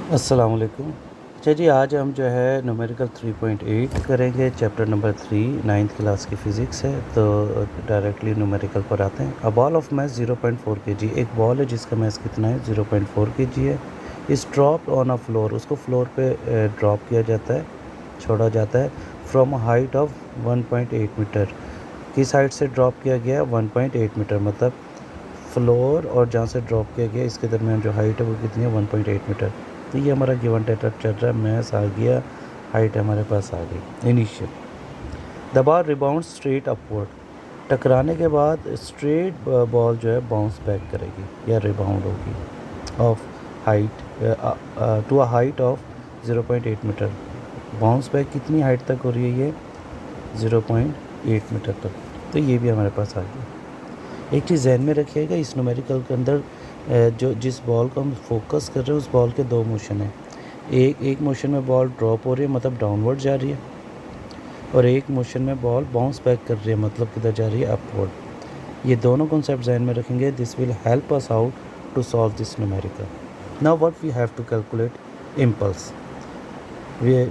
अस्सलाम वालेकुम। अच्छा जी, आज हम जो है न्यूमेरिकल 3.8 करेंगे, चैप्टर नंबर 3, 9th क्लास की फ़िज़िक्स है। तो डायरेक्टली न्यूमेरिकल पर आते हैं। A ball of mass 0.4 KG, एक बॉल है जिसका मास कितना है 0.4 केजी है। Is dropped on a floor, उसको फ्लोर पे ड्रॉप किया जाता है, छोड़ा जाता है from a height of 1.8 metre. किस हाइट से ड्रॉप किया गया? 1.8 मीटर। मतलब फ्लोर और जहाँ से ड्रॉप किया गया इसके दरमियान जो हाइट है वो कितनी है? 1.8 मीटर। तो ये हमारा गिवन डेटा चल रहा है, मैस आ गया, हाइट हमारे पास आ गई initial. The ball rebound straight upward, टकराने के बाद स्ट्रेट बॉल जो है बाउंस बैक करेगी या रिबाउंड होगी of height to a height of 0.8 metre. Bounce back कितनी हाइट तक हो रही है? ये 0.8 मीटर तक। तो ये भी हमारे पास आ गया। एक चीज़ ज़हन में रखिएगा, इस न्यूमेरिकल के अंदर जो जिस बॉल को हम फोकस कर रहे हैं उस बॉल के दो मोशन हैं। एक मोशन में बॉल ड्रॉप हो रही है, मतलब डाउनवर्ड जा रही है, और एक मोशन में बॉल बाउंस बैक कर रही है, मतलब किधर जा रही है? अपवर्ड। ये दोनों कॉन्सेप्ट ज़हन में रखेंगे। This will help us out to solve this numerical. Now what we have to calculate? Impulse.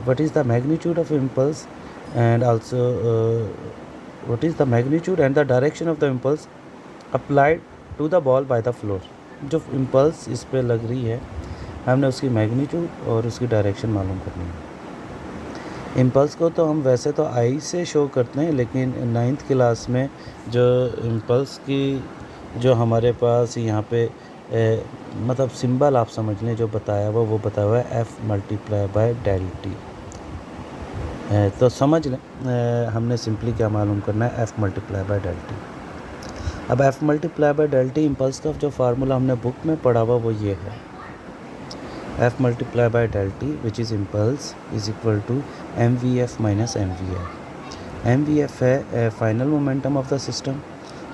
what is the magnitude of impulse, and also what is the magnitude and the direction of the impulse applied to the ball by the floor। जो impulse इस पे लग रही है, हमने उसकी magnitude और उसकी डायरेक्शन मालूम करनी है। इम्पल्स को तो हम वैसे तो आई से शो करते हैं, लेकिन 9th क्लास में जो इम्पल्स की जो हमारे पास यहाँ पे मतलब सिंबल आप समझ लें जो बताया हुआ, वो बताया हुआ है F multiply by del T. तो समझ लें हमने सिंपली क्या मालूम करना है? F multiply by del T. अब F multiply by del T impulse का जो फार्मूला हमने बुक में पढ़ा हुआ वो ये है, F multiply by del T which is impulse is equal to MVF minus MVI। MVF है final momentum of the system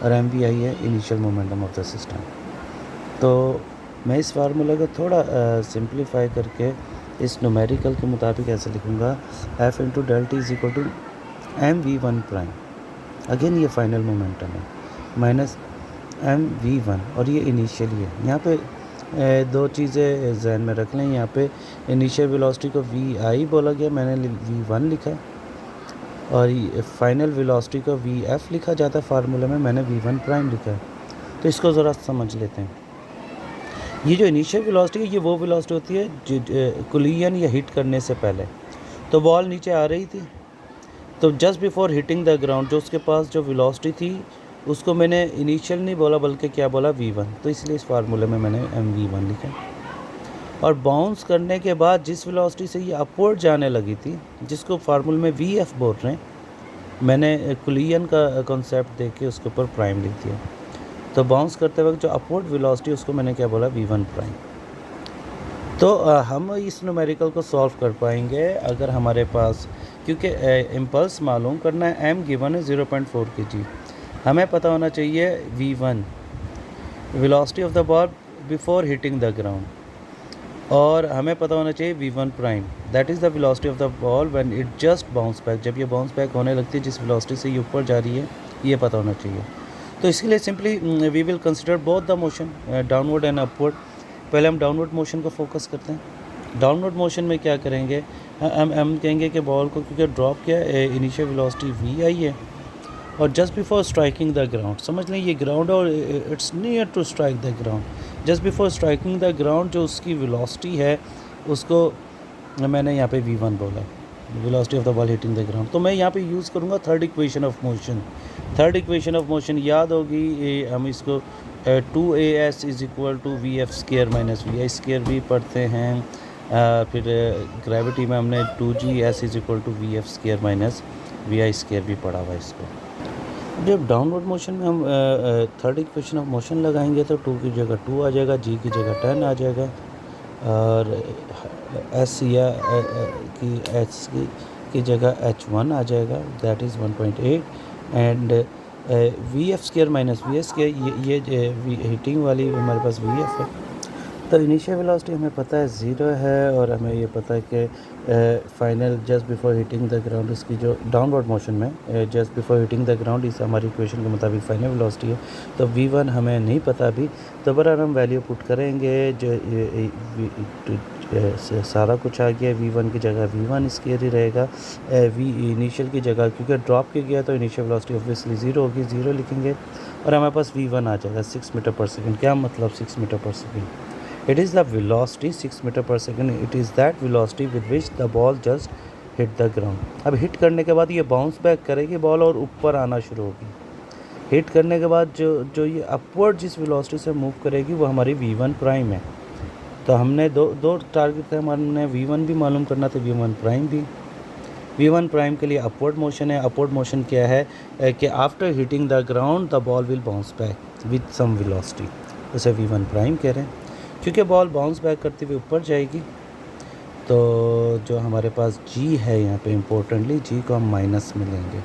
और MVI है initial momentum of the system. तो मैं इस फार्मूला को थोड़ा सिंप्लीफाई करके इस न्यूमेरिकल के मुताबिक ऐसे लिखूँगा, F into del T is equal to MV1 prime, again ये फाइनल मोमेंटम है, माइनस MV1, और ये इनिशियली है। यहाँ पे दो चीज़ें जहन में रख लें। यहाँ पे इनिशियल वेलोसिटी को VI बोला गया, मैंने V1 लिखा, और फाइनल वेलोसिटी को VF लिखा जाता है फार्मूला में, मैंने V1 प्राइम लिखा है। तो इसको ज़रा समझ लेते हैं। ये जो इनिशियल वेलोसिटी है ये वो वेलोसिटी होती है कोलिजन या हिट करने से पहले। तो बॉल नीचे आ रही थी, तो just before hitting the ground जो उसके पास जो वेलोसिटी थी उसको मैंने इनिशियल नहीं बोला, बल्कि क्या बोला? V1। तो इसलिए इस फार्मूले में मैंने MV1 लिखा। और बाउंस करने के बाद जिस वेलोसिटी से ये अपवर्ड जाने लगी थी, जिसको फार्मूले में VF बोल रहे हैं, मैंने कोलिजन का कॉन्सेप्ट देख के उसके ऊपर प्राइम लिख दिया। तो बाउंस करते वक्त जो अपवर्ड वेलोसिटी उसको मैंने क्या बोला? V1 prime. तो हम इस न्यूमेरिकल को सॉल्व कर पाएंगे अगर हमारे पास, क्योंकि इम्पल्स मालूम करना है, M गिवन है 0.4 kg, हमें पता होना चाहिए V1 velocity of the ball before hitting the ground, और हमें पता होना चाहिए V1 prime, that is the velocity of the ball when it just bounce back, जब ये बाउंस बैक होने लगती है जिस वेलोसिटी से ये ऊपर जा रही है, ये पता होना चाहिए। तो इसके लिए simply we will consider both the motion, downward and upward. पहले हम डाउनवर्ड मोशन को फोकस करते हैं। डाउनवर्ड मोशन में क्या करेंगे? हम कहेंगे कि बॉल को क्योंकि ड्रॉप किया, इनिशियल वेलोसिटी VI है, और just before striking the ground, समझ लें ये ग्राउंड और it's near to strike the ground, just before striking the ground जो उसकी वेलोसिटी है उसको मैंने यहाँ पे V1 बोला, velocity of the ball hitting the ground. तो मैं यहाँ पे यूज़ करूँगा third equation of motion. Third equation of motion याद होगी, हम इसको 2AS is equal to VF square minus VI square भी पढ़ते हैं। फिर ग्रेविटी में हमने 2GS is equal to VF square minus VI square भी पढ़ा हुआ है इसको। जब डाउनवर्ड मोशन में हम थर्ड इक्वेशन ऑफ मोशन लगाएंगे तो 2 की जगह 2 आ जाएगा, G की जगह 10 आ जाएगा, और S या की H की जगह H1 आ जाएगा, that is 1.8, and VF square minus VS square, ये हिटिंग वाली हमारे पास VF है। तो इनिशियल वेलोसिटी हमें पता है 0 है, और हमें ये पता है कि final just before hitting the ground इसकी जो डाउनवर्ड मोशन में just before hitting the ground इस हमारी इक्वेशन के मुताबिक फाइनल वेलोसिटी है। तो V1 हमें नहीं पता अभी, तो बहरहाल हम वैल्यू पुट करेंगे जो सारा कुछ आ गया। v1 की जगह v1 स्क्वायर ही रहेगा। v इनिशियल की जगह क्योंकि ड्रॉप के गया तो इनिशियल वेलोसिटी ऑब्वियसली 0 होगी, 0 लिखेंगे और हमारे पास v1 आ जाएगा 6 मीटर पर सेकेंड। क्या मतलब 6 मीटर पर second? It is the velocity 6 metre पर second, it is that velocity with which the ball just hit the ground. अब हिट करने के बाद ये बाउंस बैक करेगी बॉल और ऊपर आना शुरू होगी। हिट करने के बाद जो ये अपवर्ड जिस वेलोसिटी से मूव करेगी वो हमारी v1 प्राइम है। तो हमने दो टारगेट थे, हमने v1 भी मालूम करना था, v1 प्राइम भी। v1 प्राइम के लिए अपवर्ड मोशन है। अपवर्ड मोशन क्या है कि after hitting the ground the ball will bounce back with some velocity, उसे v1 प्राइम कह रहे हैं। क्योंकि बॉल बाउंस बैक करते हुए ऊपर जाएगी तो जो हमारे पास g है यहाँ पे इम्पोर्टेंटली g को हम माइनस में लेंगे।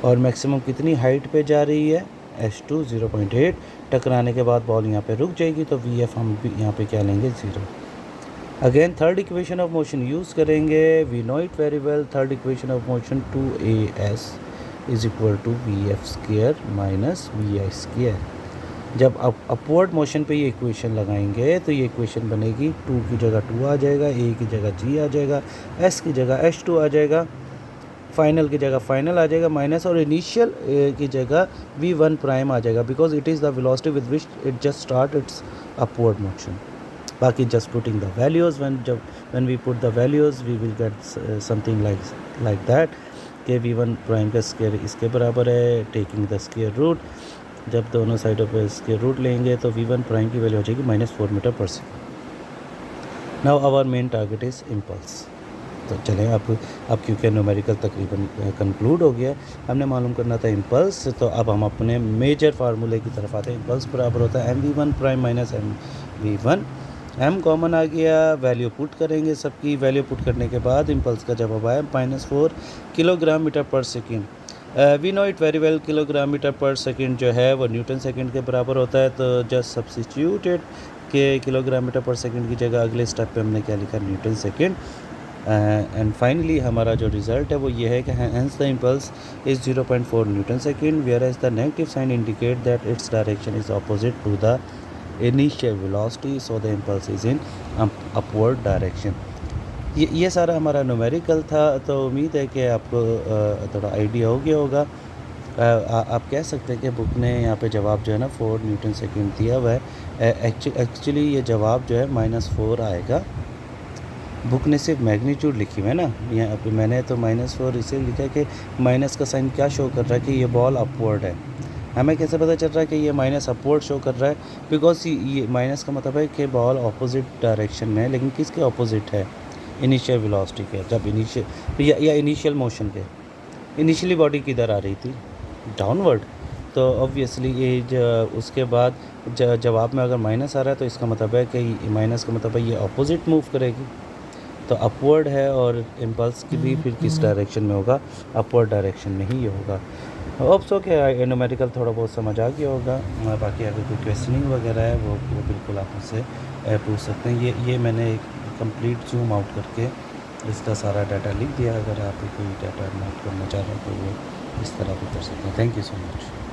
और मैक्सिमम कितनी हाइट पे जा रही है? h2 0.8। टकराने के बाद बॉल यहाँ पे रुक जाएगी तो vf हम भी यहाँ पे क्या लेंगे? 0। Again third equation of motion use करेंगे। We know it very well. Third equation of motion 2as is equal to vf square minus vi square. जब आप अपवर्ड मोशन पे ये इक्वेशन लगाएंगे तो ये इक्वेशन बनेगी 2 की जगह 2 आ जाएगा, a की जगह g आ जाएगा, s की जगह h2 आ जाएगा, फाइनल की जगह फाइनल आ जाएगा माइनस, और इनिशियल की जगह v1 प्राइम आ जाएगा because it is the velocity with which it just start its upward motion. बाकी just putting the values, when we put the values we will get something like that कि v1 prime का square इसके बराबर है taking the square root. जब दोनों साइडों पे स्क्वायर रूट लेंगे तो v1 प्राइम की वैल्यू हो जाएगी -4 मीटर पर second. Now our main target is impulse. तो चलें अब क्योंकि न्यूमेरिकल तकरीबन कंक्लूड हो गया, हमने मालूम करना था इम्पल्स। तो अब हम अपने मेजर फार्मूले की तरफ आते हैं। इम्पल्स बराबर होता है mv1 prime minus mv1। m common आ गया, वैल्यू पुट करेंगे, सबकी वैल्यू पुट करने के बाद इम्पल्स का जवाब आया -4 किलोग्राम मीटर पर second. We know it very well. Kilogram metre पर सेकेंड जो है वो न्यूटन सेकेंड के बराबर होता है। तो जस्ट सब्स्टिट्यूटेड के किलोग्राम मीटर पर सेकेंड की जगह अगले स्टेप पे हमने क्या लिखा? Newton second. एंड फाइनली हमारा जो रिज़ल्ट है वो ये है कि hence the impulse is 0.4 newton second, whereas the negative sign indicate that its direction is opposite to the initial velocity, so the impulse is in upward direction. ये सारा हमारा न्यूमेरिकल था। तो उम्मीद है कि आपको थोड़ा आइडिया हो गया होगा। आप कह सकते हैं कि बुक ने यहाँ पे जवाब जो है ना 4 न्यूटन सेकेंड दिया हुआ है। एक्चुअली ये जवाब जो है -4 आएगा। बुक ने सिर्फ मैग्नीट्यूड लिखी हुई है ना, यहाँ पे मैंने तो -4 इसे लिखा है कि माइनस का साइन क्या शो कर रहा है कि ये बॉल अपवर्ड है। हमें कैसे पता चल रहा है कि ये माइनस अपवर्ड शो कर रहा है? बिकॉज ये माइनस का मतलब है कि बॉल ऑपोजिट डायरेक्शन में है, लेकिन किसके ऑपोजिट है? इनिशियल वेलोसिटी के। जब इनिशियल या इनिशियल मोशन के, इनिशियली बॉडी किधर आ रही थी? डाउनवर्ड। तो ऑब्वियसली ये उसके बाद जवाब में अगर माइनस आ रहा है तो इसका मतलब है कि माइनस का मतलब है ये ऑपोजिट मूव करेगी, तो अपवर्ड है। और इम्पल्स की भी फिर किस डायरेक्शन में होगा? अपवर्ड डायरेक्शन में ही ये होगा। होप सो कि न्यूमेरिकल थोड़ा बहुत समझ आ गया होगा। बाकी अगर कोई क्वेश्चनिंग वगैरह है वो बिल्कुल आप मुझसे पूछ सकते हैं। ये मैंने एक कंप्लीट जूम आउट करके इसका सारा डाटा लिख दिया। अगर आप कोई डाटा नोट करना चाह रहे हैं तो वो इस तरह भी कर सकते हैं। Thank you so much.